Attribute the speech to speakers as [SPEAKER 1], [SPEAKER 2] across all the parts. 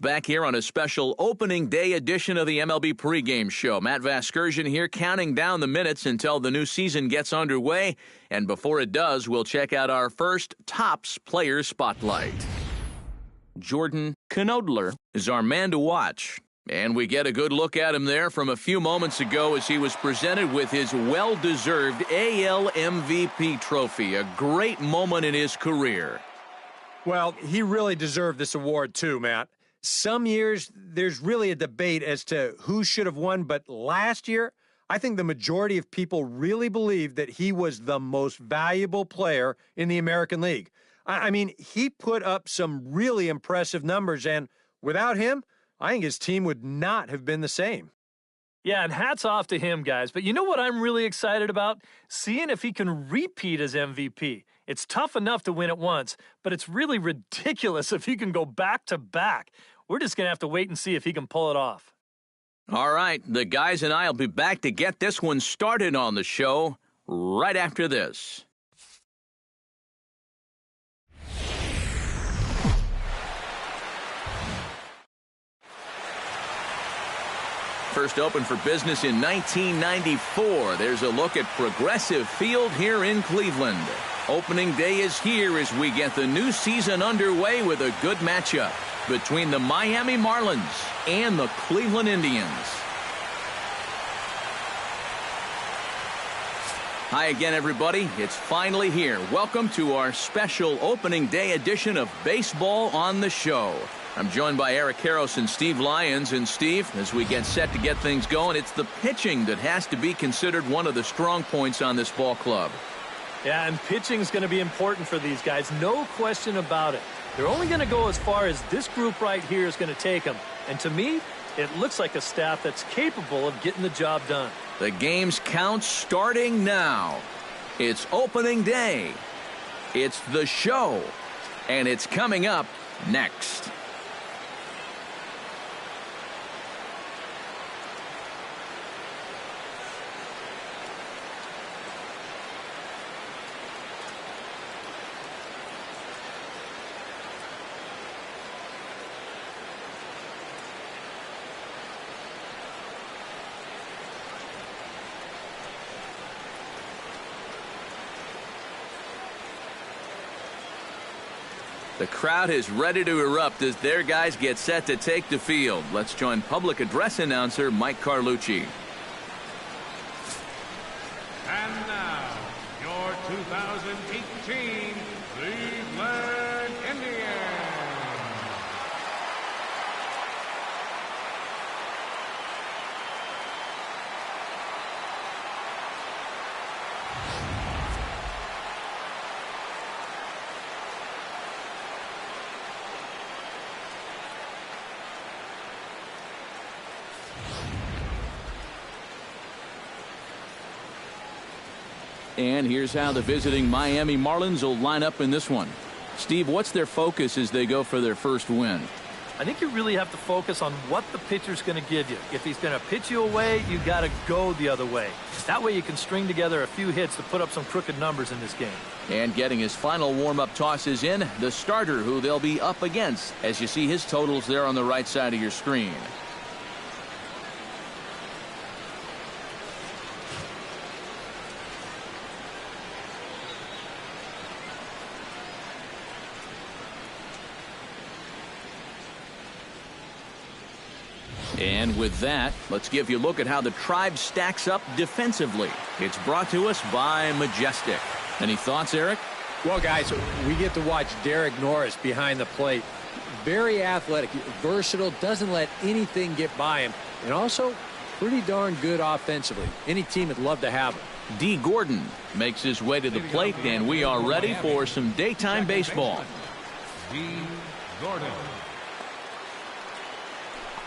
[SPEAKER 1] Back here on a special opening day edition of the MLB pregame show. Matt Vasgersian here, counting down the minutes until the new season gets underway. And before it does, we'll check out our first Topps Player Spotlight. Jordan Knodler is our man to watch. And we get a good look at him there from a few moments ago as he was presented with his well-deserved AL MVP trophy. A great moment in his career.
[SPEAKER 2] Well, he really deserved this award too, Matt. Some years, there's really a debate as to who should have won, but last year, I think the majority of people really believed that he was the most valuable player in the American League. I mean, he put up some really impressive numbers, and without him, I think his team would not have been the same.
[SPEAKER 3] Yeah, and hats off to him, guys. But you know what I'm really excited about? Seeing if he can repeat as MVP. It's tough enough to win it once, but it's really ridiculous if he can go back-to-back. We're just going to have to wait and see if he can pull it off.
[SPEAKER 1] All right, the guys and I will be back to get this one started on the show right after this. First opened for business in 1994. There's a look at Progressive Field here in Cleveland. Opening day is here as we get the new season underway with a good matchup between the Miami Marlins and the Cleveland Indians. Hi again, everybody. It's finally here. Welcome to our special opening day edition of Baseball on the Show. I'm joined by Eric Karros and Steve Lyons. And Steve, as we get set to get things going, it's the pitching that has to be considered one of the strong points on this ball club.
[SPEAKER 3] Yeah, and pitching's going to be important for these guys. No question about it. They're only going to go as far as this group right here is going to take them. And to me, it looks like a staff that's capable of getting the job done.
[SPEAKER 1] The game's count starting now. It's opening day. It's the show. And it's coming up next. The crowd is ready to erupt as their guys get set to take the field. Let's join public address announcer Mike Carlucci.
[SPEAKER 4] And now, your 2018 Cleveland Indians.
[SPEAKER 1] And here's how the visiting Miami Marlins will line up in this one. Steve, what's their focus as they go for their first win?
[SPEAKER 3] I think you really have to focus on what the pitcher's going to give you. If he's going to pitch you away, you got to go the other way. That way you can string together a few hits to put up some crooked numbers in this game.
[SPEAKER 1] And getting his final warm-up tosses in, the starter who they'll be up against, as you see his totals there on the right side of your screen. And with that, let's give you a look at how the Tribe stacks up defensively. It's brought to us by Majestic. Any thoughts, Eric?
[SPEAKER 2] Well, guys, we get to watch Derek Norris behind the plate. Very athletic, versatile, doesn't let anything get by him, and also pretty darn good offensively. Any team would love to have him.
[SPEAKER 1] D. Gordon makes his way to the plate, and we are ready for some daytime baseball.
[SPEAKER 4] D. Gordon.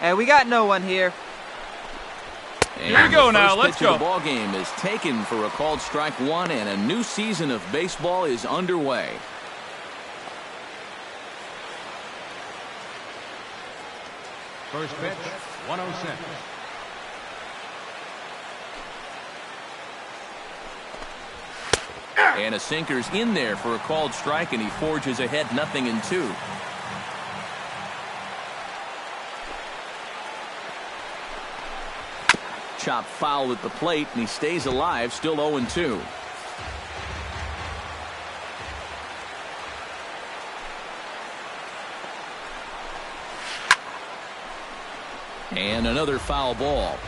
[SPEAKER 5] Hey, we got no one here.
[SPEAKER 1] And here we go now. Let's go. The ball game is taken for a called strike one, and a new season of baseball is underway.
[SPEAKER 4] First pitch, 106.
[SPEAKER 1] And a sinker's in there for a called strike, and he forges ahead 0-2. chop foul at the plate, and he stays alive, still 0-2. And another foul ball.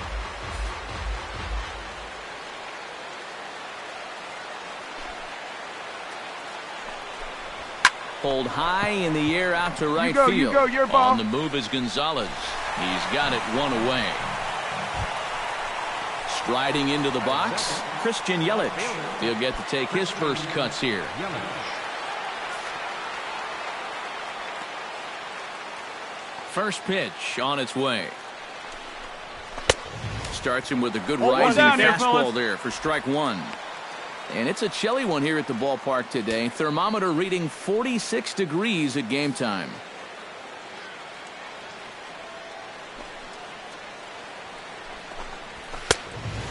[SPEAKER 1] Pulled high in the air out to right field.
[SPEAKER 6] You go, your ball.
[SPEAKER 1] On the move is Gonzalez. He's got it one away. Striding into the box, Christian Yelich. He'll get to take his first cuts here. First pitch on its way. Starts him with a good rising fastball there for strike one. And it's a chilly one here at the ballpark today. Thermometer reading 46 degrees at game time.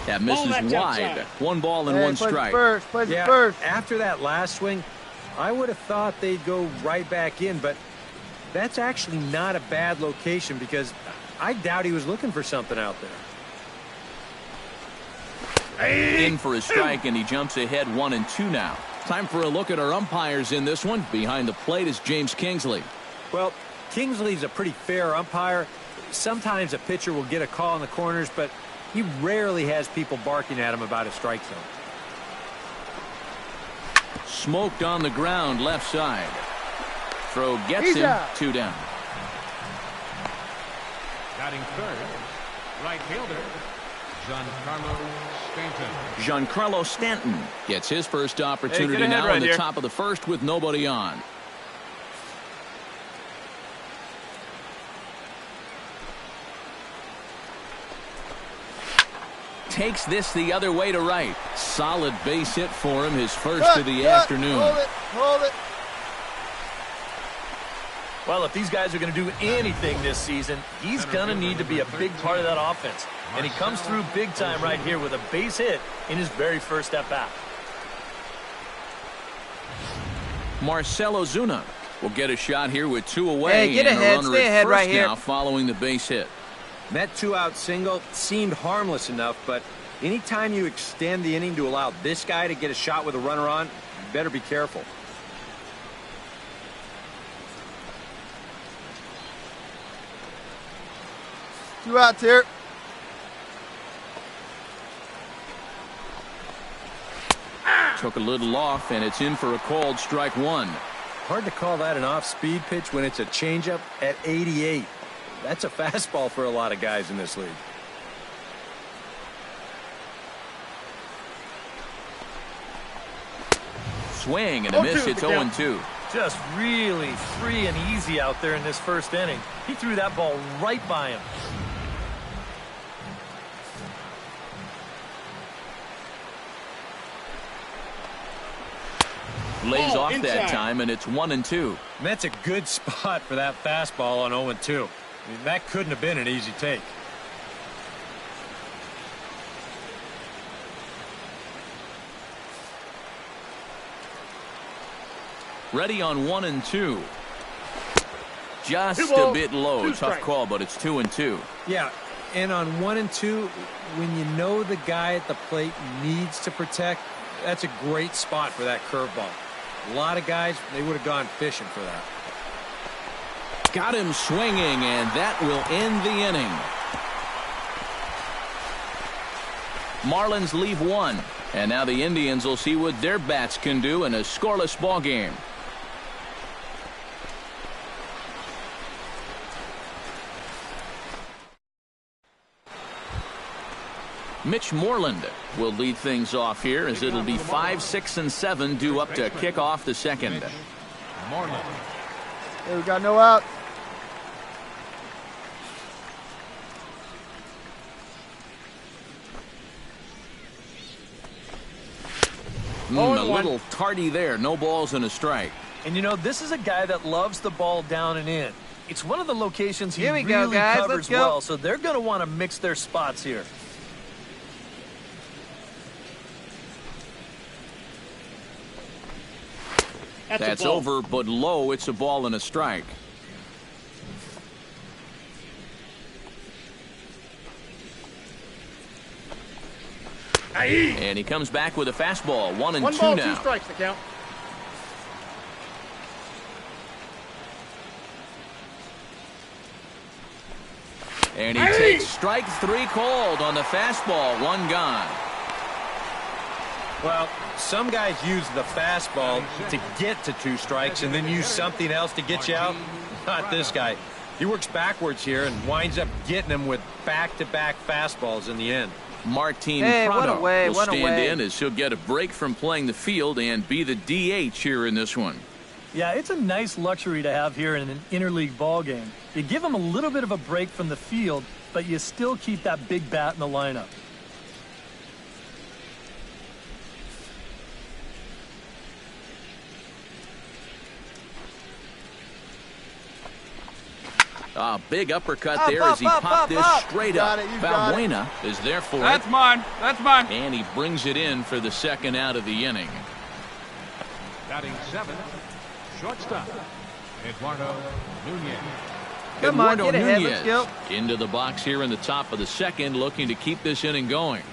[SPEAKER 1] That misses wide. 1 ball and 1 strike.
[SPEAKER 2] First. After that last swing, I would have thought they'd go right back in, but that's actually not a bad location because I doubt he was looking for something out there.
[SPEAKER 1] In for a strike, and he jumps ahead 1-2 now. Time for a look at our umpires in this one. Behind the plate is James Kingsley.
[SPEAKER 2] Well, Kingsley's a pretty fair umpire. Sometimes a pitcher will get a call in the corners, but he rarely has people barking at him about a strike zone.
[SPEAKER 1] Smoked on the ground left side. Throw gets him. 2 down.
[SPEAKER 4] Batting third, right fielder, Giancarlo Stanton.
[SPEAKER 1] Giancarlo Stanton gets his first opportunity now in the top of the first with nobody on. Takes this the other way to right. Solid base hit for him, his first of the afternoon.
[SPEAKER 6] Hold it.
[SPEAKER 3] Well, if these guys are going to do anything this season, he's going to need to be a big part of that offense. And he comes through big time right here with a base hit in his very first at-bat.
[SPEAKER 1] Marcell Ozuna will get a shot here with 2 away.
[SPEAKER 5] Hey, get ahead. Stay ahead right here.
[SPEAKER 1] Now following the base hit.
[SPEAKER 2] That 2-out single seemed harmless enough, but anytime you extend the inning to allow this guy to get a shot with a runner on, you better be careful.
[SPEAKER 6] Two outs here.
[SPEAKER 1] Took a little off, and it's in for a called strike 1.
[SPEAKER 2] Hard to call that an off-speed pitch when it's a changeup at 88. That's a fastball for a lot of guys in this league.
[SPEAKER 1] Swing and a miss. It's 0-2.
[SPEAKER 3] Just really free and easy out there in this first inning. He threw that ball right by him.
[SPEAKER 1] Lays off that time, and it's 1-2.
[SPEAKER 2] And that's a good spot for that fastball on 0-2. I mean, that couldn't have been an easy take.
[SPEAKER 1] Ready on 1-2. Just a bit low. Tough call, but it's 2-2.
[SPEAKER 2] Yeah, and on 1-2, when you know the guy at the plate needs to protect, that's a great spot for that curveball. A lot of guys, they would have gone fishing for that.
[SPEAKER 1] Got him swinging, and that will end the inning. Marlins leave 1, and now the Indians will see what their bats can do in a scoreless ball game. Mitch Moreland will lead things off here as it'll be 5, 6, and 7 due up to kick off the second.
[SPEAKER 4] Moreland.
[SPEAKER 6] Hey, we got no out.
[SPEAKER 1] A little tardy there. No balls and a strike.
[SPEAKER 3] And you know, this is a guy that loves the ball down and in. It's one of the locations he really covers well, so they're going to want to mix their spots here.
[SPEAKER 1] That's over, but low. It's a ball and a strike. And he comes back with a fastball. 1-2
[SPEAKER 7] One ball,
[SPEAKER 1] now.
[SPEAKER 7] 2 strikes to count.
[SPEAKER 1] And he takes strike 3 called on the fastball. 1 gone.
[SPEAKER 2] Well, some guys use the fastball to get to 2 strikes and then use something else to get you out. Not this guy. He works backwards here and winds up getting them with back-to-back fastballs in the end.
[SPEAKER 1] Martin
[SPEAKER 5] what a way,
[SPEAKER 1] will
[SPEAKER 5] what a
[SPEAKER 1] stand
[SPEAKER 5] way.
[SPEAKER 1] in as he'll get a break from playing the field and be the DH here in this one.
[SPEAKER 3] Yeah, it's a nice luxury to have here in an interleague ball game. You give him a little bit of a break from the field, but you still keep that big bat in the lineup.
[SPEAKER 1] A big uppercut there as he popped this straight up. Valbuena is there for it.
[SPEAKER 8] That's mine. That's mine.
[SPEAKER 1] And he brings it in for the 2nd out of the inning.
[SPEAKER 4] Batting 7th, shortstop, Eduardo Nunez.
[SPEAKER 5] Come on,
[SPEAKER 1] Eduardo
[SPEAKER 5] get ahead.
[SPEAKER 1] Nunez
[SPEAKER 5] Let's go.
[SPEAKER 1] into the box here in the top of the 2nd, looking to keep this inning going.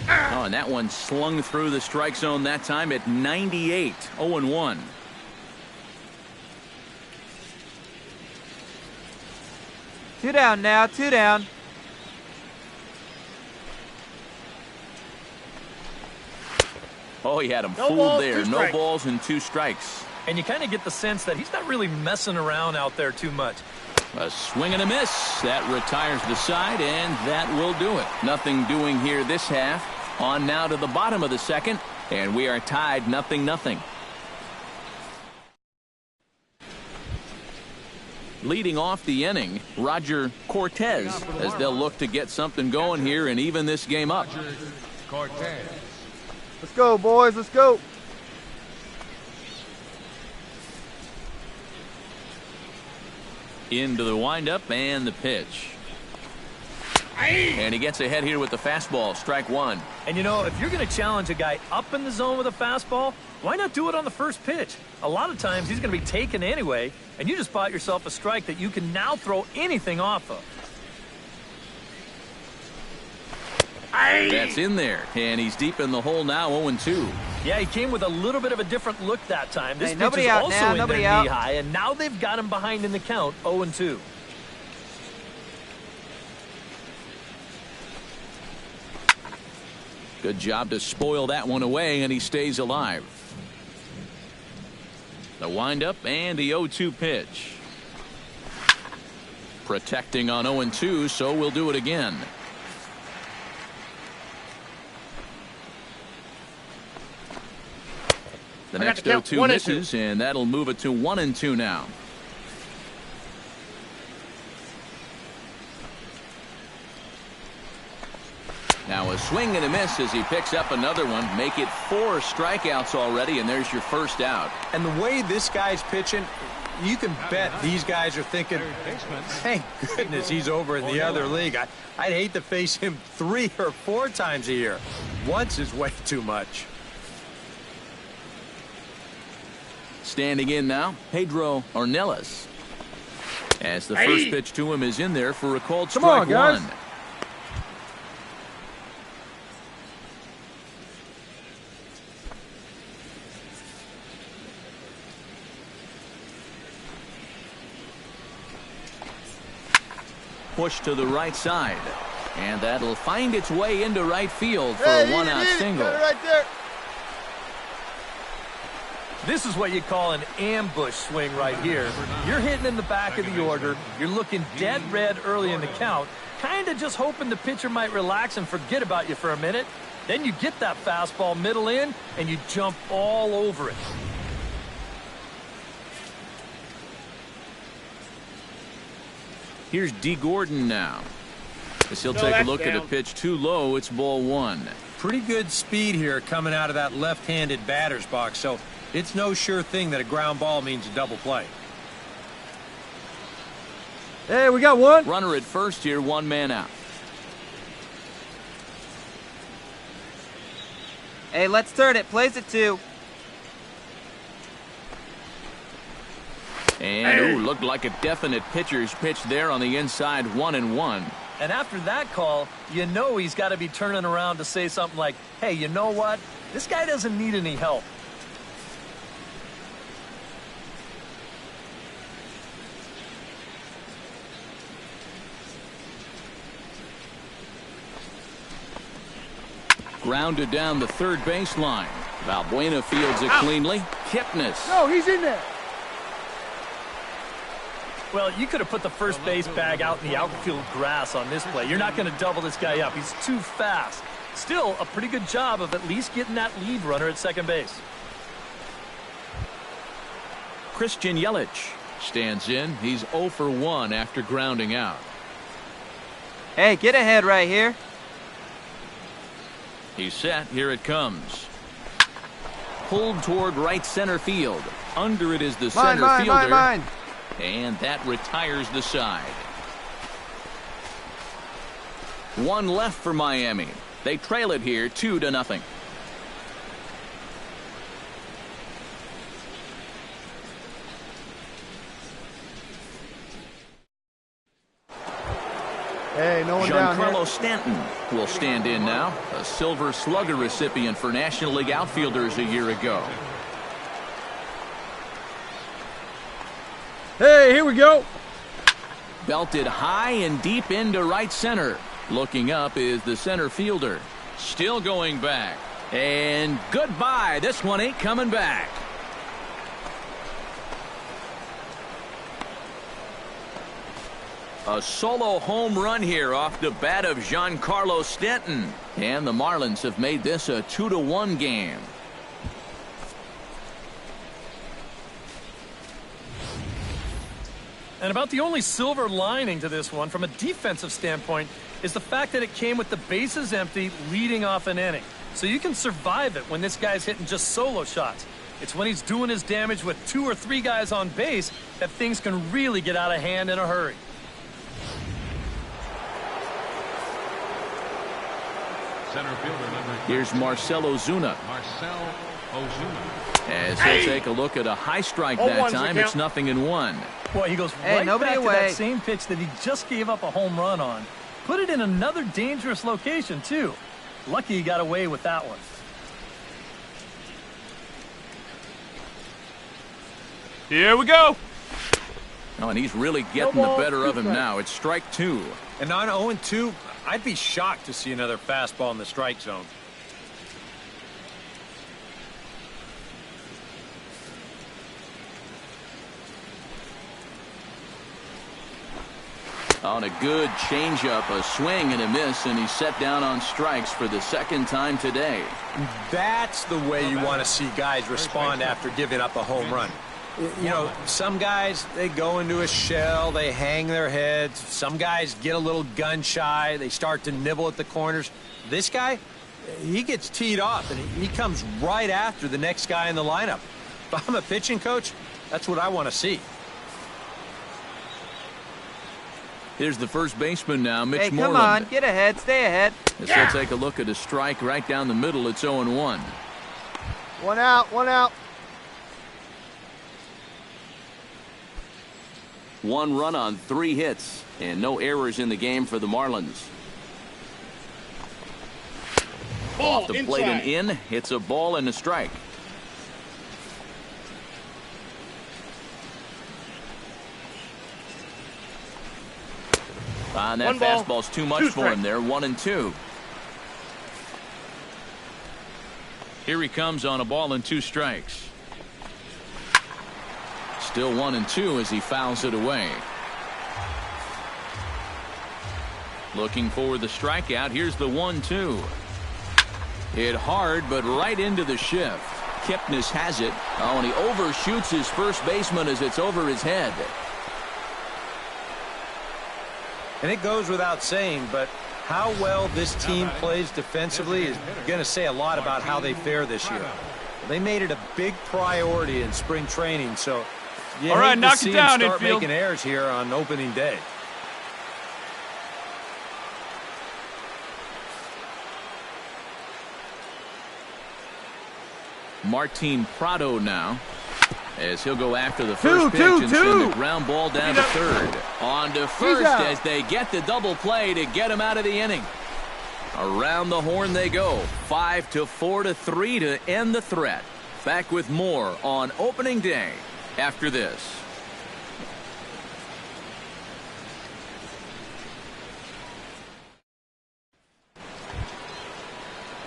[SPEAKER 1] Oh, and that one slung through the strike zone that time at 98. 0-1.
[SPEAKER 5] Two down now. 2 down.
[SPEAKER 1] Oh, he had him
[SPEAKER 7] No
[SPEAKER 1] fooled
[SPEAKER 7] balls,
[SPEAKER 1] there.
[SPEAKER 7] 2
[SPEAKER 1] No
[SPEAKER 7] strikes.
[SPEAKER 1] balls and 2 strikes.
[SPEAKER 3] And you kind of get the sense that he's not really messing around out there too much.
[SPEAKER 1] A swing and a miss. That retires the side, and that will do it. Nothing doing here this half. On now to the bottom of the 2nd, and we are tied 0-0. Leading off the inning, Roger Cortez, as they'll look to get something going here and even this game up.
[SPEAKER 4] Cortez.
[SPEAKER 6] Let's go, boys. Let's go.
[SPEAKER 1] Into the windup and the pitch. And he gets ahead here with the fastball. Strike 1.
[SPEAKER 3] And you know, if you're going to challenge a guy up in the zone with a fastball, why not do it on the first pitch? A lot of times he's going to be taken anyway, and you just bought yourself a strike that you can now throw anything off of.
[SPEAKER 1] That's in there, and he's deep in the hole now. 0-2.
[SPEAKER 3] Yeah, he came with a little bit of a different look that time. This
[SPEAKER 5] Hey,
[SPEAKER 3] pitch
[SPEAKER 5] nobody
[SPEAKER 3] is
[SPEAKER 5] out
[SPEAKER 3] also
[SPEAKER 5] now,
[SPEAKER 3] in
[SPEAKER 5] nobody
[SPEAKER 3] there
[SPEAKER 5] out.
[SPEAKER 3] knee-high, and now they've got him behind in the count. 0-2.
[SPEAKER 1] Good job to spoil that one away, and he stays alive. The windup and the 0-2 pitch. Protecting on 0-2, so we'll do it again. The next 0-2 misses, and that'll move it to 1-2 now. Now a swing and a miss as he picks up another one. Make it 4 strikeouts already, and there's your first out.
[SPEAKER 2] And the way this guy's pitching, you can bet these guys are thinking, thank goodness he's over in the other league. I'd hate to face him 3 or 4 times a year. Once is way too much.
[SPEAKER 1] Standing in now, Pedro Ornelas. As the first pitch to him is in there for a called strike 1. Push to the right side, and that'll find its way into right field for a 1-out single.
[SPEAKER 6] Right there.
[SPEAKER 3] This is what you call an ambush swing right here. You're hitting in the back of the order. You're looking dead red early in the count, kind of just hoping the pitcher might relax and forget about you for a minute. Then you get that fastball middle in, and you jump all over it.
[SPEAKER 1] Here's D. Gordon now. As he'll take a look at a pitch too low, it's ball 1.
[SPEAKER 2] Pretty good speed here coming out of that left-handed batter's box, so it's no sure thing that a ground ball means a double play.
[SPEAKER 6] Hey, we got one.
[SPEAKER 1] Runner at first here, 1 man out.
[SPEAKER 5] Hey, let's turn it. Plays it 2.
[SPEAKER 1] And ooh, looked like a definite pitcher's pitch there on the inside, 1-1.
[SPEAKER 3] And after that call, you know he's got to be turning around to say something like, hey, you know what? This guy doesn't need any help.
[SPEAKER 1] Grounded down the third baseline. Valbuena fields it cleanly. Kipnis.
[SPEAKER 6] No, he's in there.
[SPEAKER 3] Well, you could have put the first base bag out in the outfield grass on this play. You're not going to double this guy up. He's too fast. Still, a pretty good job of at least getting that lead runner at second base.
[SPEAKER 1] Christian Yelich stands in. He's 0 for 1 after grounding out.
[SPEAKER 5] Hey, get ahead right here.
[SPEAKER 1] He's set. Here it comes. Pulled toward right center field. Under it is the center fielder.
[SPEAKER 6] Mine.
[SPEAKER 1] And that retires the side. One left for Miami. They trail it here 2-0.
[SPEAKER 6] Hey, no one down here.
[SPEAKER 1] Giancarlo Stanton will stand in now, a Silver Slugger recipient for National League outfielders a year ago.
[SPEAKER 6] Hey, here we go.
[SPEAKER 1] Belted high and deep into right center. Looking up is the center fielder. Still going back. And goodbye. This one ain't coming back. A solo home run here off the bat of Giancarlo Stanton. And the Marlins have made this a 2-1 game.
[SPEAKER 3] And about the only silver lining to this one from a defensive standpoint is the fact that it came with the bases empty leading off an inning. So you can survive it when this guy's hitting just solo shots. It's when he's doing his damage with 2 or 3 guys on base that things can really get out of hand in a hurry.
[SPEAKER 4] Center fielder number 3.
[SPEAKER 1] Here's Marcell Ozuna.
[SPEAKER 4] Marcell Ozuna.
[SPEAKER 1] As he'll take a look at a high strike that time, it's 0-1.
[SPEAKER 3] Boy, he goes right back to that same pitch that he just gave up a home run on. Put it in another dangerous location, too. Lucky he got away with that one.
[SPEAKER 7] Here we go.
[SPEAKER 1] Oh, and he's really getting the better of him now. It's strike 2.
[SPEAKER 2] And on 0-2, I'd be shocked to see another fastball in the strike zone.
[SPEAKER 1] On a good changeup, a swing and a miss, and he's set down on strikes for the second time today.
[SPEAKER 2] That's the way you want to see guys respond after giving up a home run. You know, some guys, they go into a shell, they hang their heads. Some guys get a little gun shy, they start to nibble at the corners. This guy, he gets teed off, and he comes right after the next guy in the lineup. If I'm a pitching coach, that's what I want to see.
[SPEAKER 1] Here's the first baseman now, Mitch
[SPEAKER 5] Hey,
[SPEAKER 1] Moreland.
[SPEAKER 5] come on, get ahead, stay ahead.
[SPEAKER 1] As he'll take a look at a strike right down the middle. It's 0-1.
[SPEAKER 6] One out, one out.
[SPEAKER 1] 1 run on 3 hits, and no errors in the game for the Marlins. Off the plate and in. It's a ball and a strike. And that fastball's too much for him there. 1-2. Here he comes on a ball and 2 strikes. Still 1-2 as he fouls it away. Looking for the strikeout. Here's the 1-2. Hit hard, but right into the shift. Kipnis has it. Oh, and he overshoots his first baseman as it's over his head.
[SPEAKER 2] And it goes without saying, but how well this team plays defensively is going to say a lot about how they fare this year. They made it a big priority in spring training, so you hate to see them start making errors here on opening day.
[SPEAKER 1] Martin Prado now. as he'll go after the first pitch and send the ground ball down to third. On to first as they get the double play to get him out of the inning. Around the horn they go. 5-4-3 to end the threat. Back with more on opening day after this.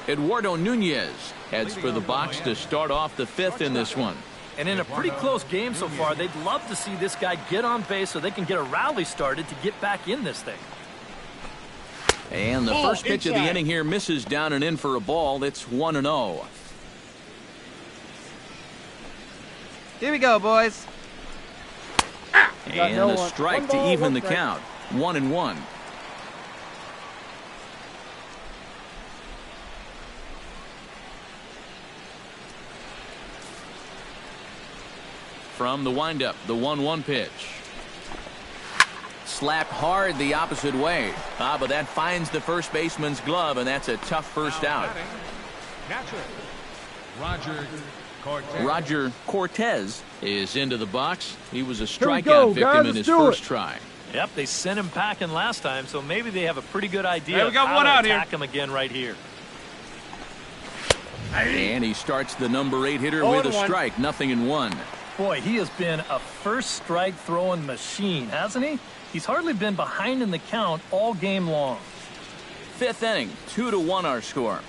[SPEAKER 1] Eduardo Nunez heads for the box to start off the fifth in this one.
[SPEAKER 3] And in a pretty close game so far, they'd love to see this guy get on base so they can get a rally started to get back in this thing.
[SPEAKER 1] And the first pitch of the inning here misses down and in for a ball. It's 1-0.
[SPEAKER 5] Here we go, boys.
[SPEAKER 1] And a strike to even the count. 1-1. From the windup, the 1-1 pitch. Slapped hard the opposite way. But that finds the first baseman's glove, and that's a tough first out. Roger Cortez is into the box. He was a strikeout victim in his first try.
[SPEAKER 3] Yep, they sent him packing last time, so maybe they have a pretty good idea
[SPEAKER 7] we got
[SPEAKER 3] of how
[SPEAKER 7] one
[SPEAKER 3] to
[SPEAKER 7] out
[SPEAKER 3] attack
[SPEAKER 7] here.
[SPEAKER 3] him again right here.
[SPEAKER 1] And he starts the number 8 hitter with a strike. 0-1.
[SPEAKER 3] Boy, he has been a first strike throwing machine, hasn't he? He's hardly been behind in the count all game long.
[SPEAKER 1] Fifth inning, 2-1 our score.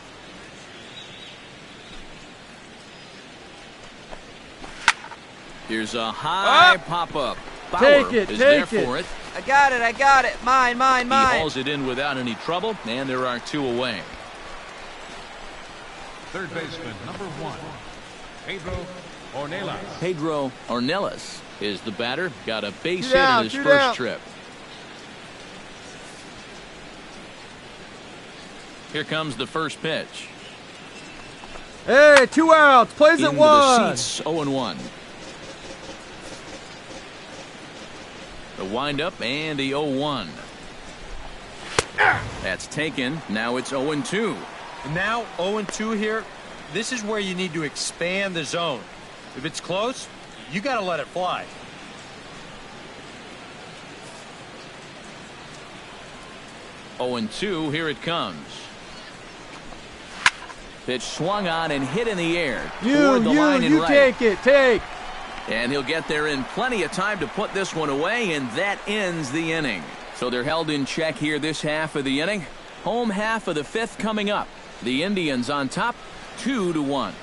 [SPEAKER 1] Here's a high pop-up. Bauer is there for it.
[SPEAKER 5] I got it. Mine.
[SPEAKER 1] He hauls it in without any trouble, and there are 2 away.
[SPEAKER 4] Third baseman, number 1, Pedro Ornelas.
[SPEAKER 1] Pedro Ornelas is the batter. Got a base hit in his first trip. Here comes the first pitch.
[SPEAKER 6] Hey, 2 outs. Plays at
[SPEAKER 1] Into
[SPEAKER 6] 1.
[SPEAKER 1] the seats, 0-1. The windup and the 0-1. That's taken. Now it's 0-2.
[SPEAKER 2] And now 0-2 here. This is where you need to expand the zone. If it's close, you got to let it fly.
[SPEAKER 1] Oh, 0-2. Here it comes. Pitch swung on and hit in the air. Toward the line and right.
[SPEAKER 6] Take.
[SPEAKER 1] And he'll get there in plenty of time to put this one away, and that ends the inning. So they're held in check here this half of the inning. Home half of the fifth coming up. The Indians on top, 2-1.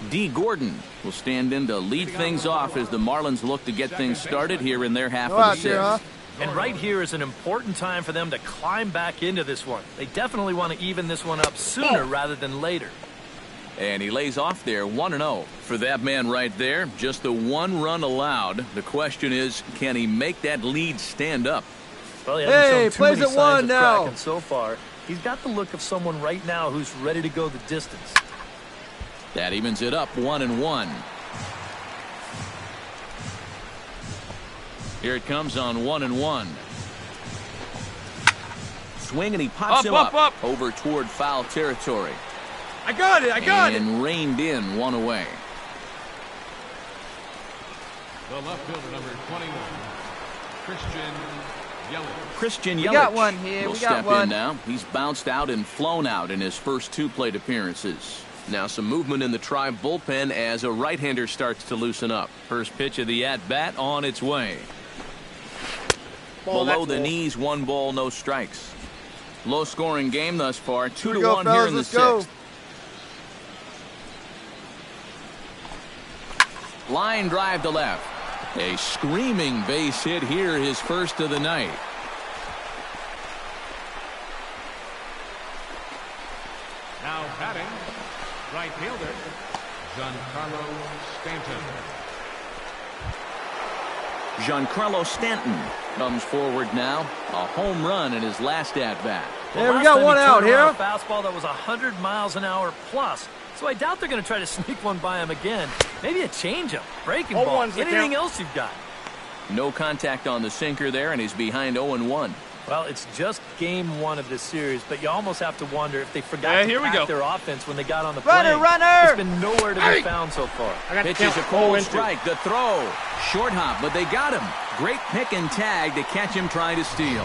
[SPEAKER 1] D. Gordon will stand in to lead things off as the Marlins look to get things started here in their half of the sixth.
[SPEAKER 3] And right here is an important time for them to climb back into this one. They definitely want to even this one up sooner rather than later.
[SPEAKER 1] And he lays off there, 1-0. For that man right there, just the 1 run allowed. The question is, can he make that lead stand up?
[SPEAKER 3] Well, he hasn't shown too many
[SPEAKER 6] plays at
[SPEAKER 3] signs
[SPEAKER 6] 1
[SPEAKER 3] of
[SPEAKER 6] now.
[SPEAKER 3] cracking so far. He's got the look of someone right now who's ready to go the distance.
[SPEAKER 1] That evens it up, 1-1. Here it comes on 1-1. Swing, and he pops him up over toward foul territory.
[SPEAKER 2] I got it.
[SPEAKER 1] And reined in, 1 away.
[SPEAKER 4] The left fielder, number 21, Christian Yelich.
[SPEAKER 5] We got one here.
[SPEAKER 1] will
[SPEAKER 5] We got
[SPEAKER 1] step
[SPEAKER 5] one.
[SPEAKER 1] in now. He's bounced out and flown out in his first 2 plate appearances. Now some movement in the Tribe bullpen as a right-hander starts to loosen up. First pitch of the at-bat on its way. Below the knees, 1 ball, no strikes. Low-scoring game thus far, 2-1 here in the sixth. Line drive to left. A screaming base hit here, his first of the night.
[SPEAKER 4] Now batting, right fielder, Giancarlo Stanton.
[SPEAKER 1] Giancarlo Stanton comes forward now. A home run in his last at-bat.
[SPEAKER 6] Hey, we got one out here.
[SPEAKER 3] A fastball that was 100 miles an hour plus. So I doubt they're going to try to sneak one by him again. Maybe a changeup, breaking ball, anything else you've got.
[SPEAKER 1] No contact on the sinker there, and he's behind 0-1.
[SPEAKER 3] Well, it's just game 1 of this series, but you almost have to wonder if they forgot to pack their offense when they got on the plane.
[SPEAKER 5] Runner!
[SPEAKER 3] It's been nowhere to be found so far.
[SPEAKER 1] Pitch is a cold strike. The throw. Short hop, but they got him. Great pick and tag to catch him trying to steal.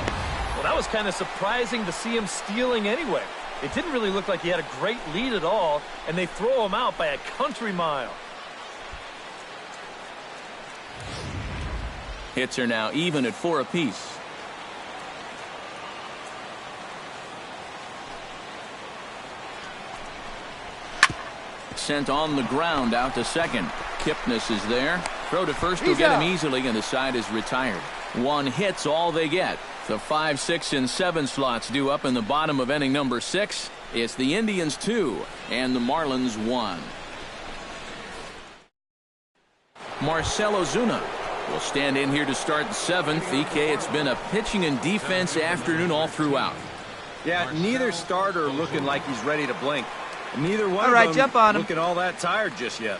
[SPEAKER 3] Well, that was kind of surprising to see him stealing anyway. It didn't really look like he had a great lead at all, and they throw him out by a country mile.
[SPEAKER 1] Hits are now even at 4 apiece. Sent on the ground out to second. Kipnis is there. Throw to first will get him easily, and the side is retired. 1 hit's all they get. The 5, 6, and 7 slots due up in the bottom of inning number 6. It's the Indians 2 and the Marlins 1. Marcell Ozuna will stand in here to start the 7th. EK, it's been a pitching and defense afternoon all throughout.
[SPEAKER 2] Yeah, neither starter looking like he's ready to blink. Neither one
[SPEAKER 5] all right,
[SPEAKER 2] of them
[SPEAKER 5] jump on him.
[SPEAKER 2] looking all that tired just yet.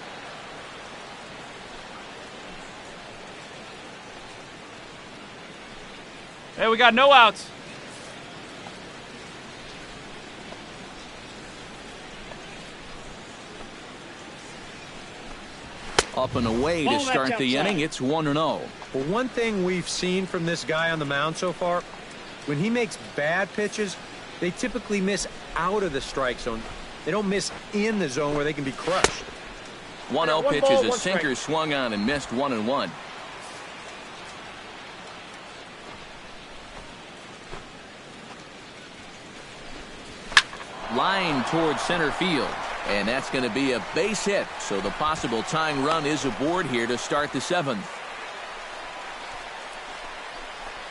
[SPEAKER 7] Hey, we got no outs.
[SPEAKER 1] Up and away to start the inning. It's 1-0.
[SPEAKER 2] Well, one thing we've seen from this guy on the mound so far, when he makes bad pitches, they typically miss out of the strike zone. They don't miss in the zone where they can be crushed.
[SPEAKER 1] 1-0 pitch is a sinker swung on and missed 1-1. Line towards center field, and that's going to be a base hit, so the possible tying run is aboard here to start the 7th.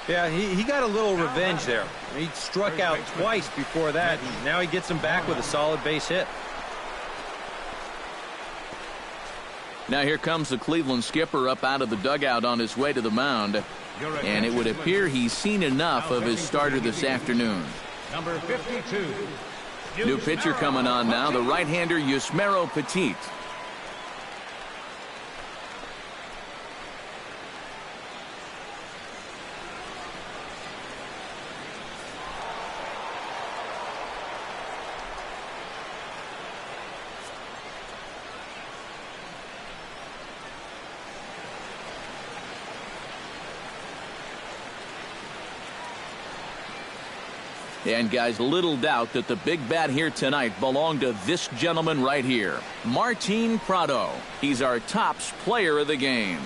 [SPEAKER 2] Yeah, he got a little revenge there. He struck out twice before that, and now he gets him back with a solid base hit.
[SPEAKER 1] Now here comes the Cleveland skipper up out of the dugout on his way to the mound, and it would appear he's seen enough of his starter this afternoon.
[SPEAKER 4] Number 52.
[SPEAKER 1] New pitcher coming on now, the right-hander Yusmeiro Petit. And guys, little doubt that the big bat here tonight belonged to this gentleman right here, Martin Prado. He's our tops player of the game.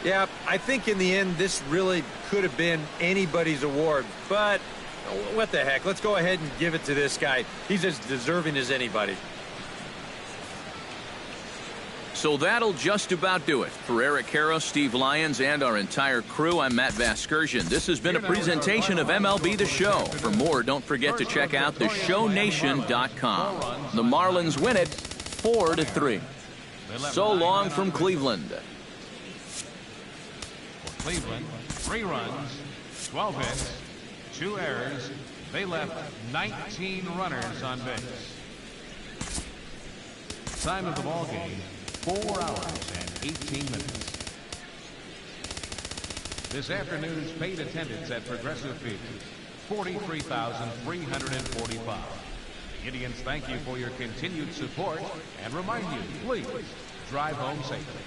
[SPEAKER 2] Yeah, I think in the end this really could have been anybody's award, but what the heck, let's go ahead and give it to this guy. He's as deserving as anybody.
[SPEAKER 1] So that'll just about do it. For Eric Karros, Steve Lyons, and our entire crew, I'm Matt Vasgersian. This has been a presentation of MLB The Show. For more, don't forget to check out theshownation.com. The Marlins win it 4-3. So long from Cleveland.
[SPEAKER 4] For Cleveland, 3 runs, 12 hits, 2 errors. They left 19 runners on base. Time of the ball game, 4 hours and 18 minutes. This afternoon's paid attendance at Progressive Field, 43,345. The Indians thank you for your continued support and remind you, please drive home safely.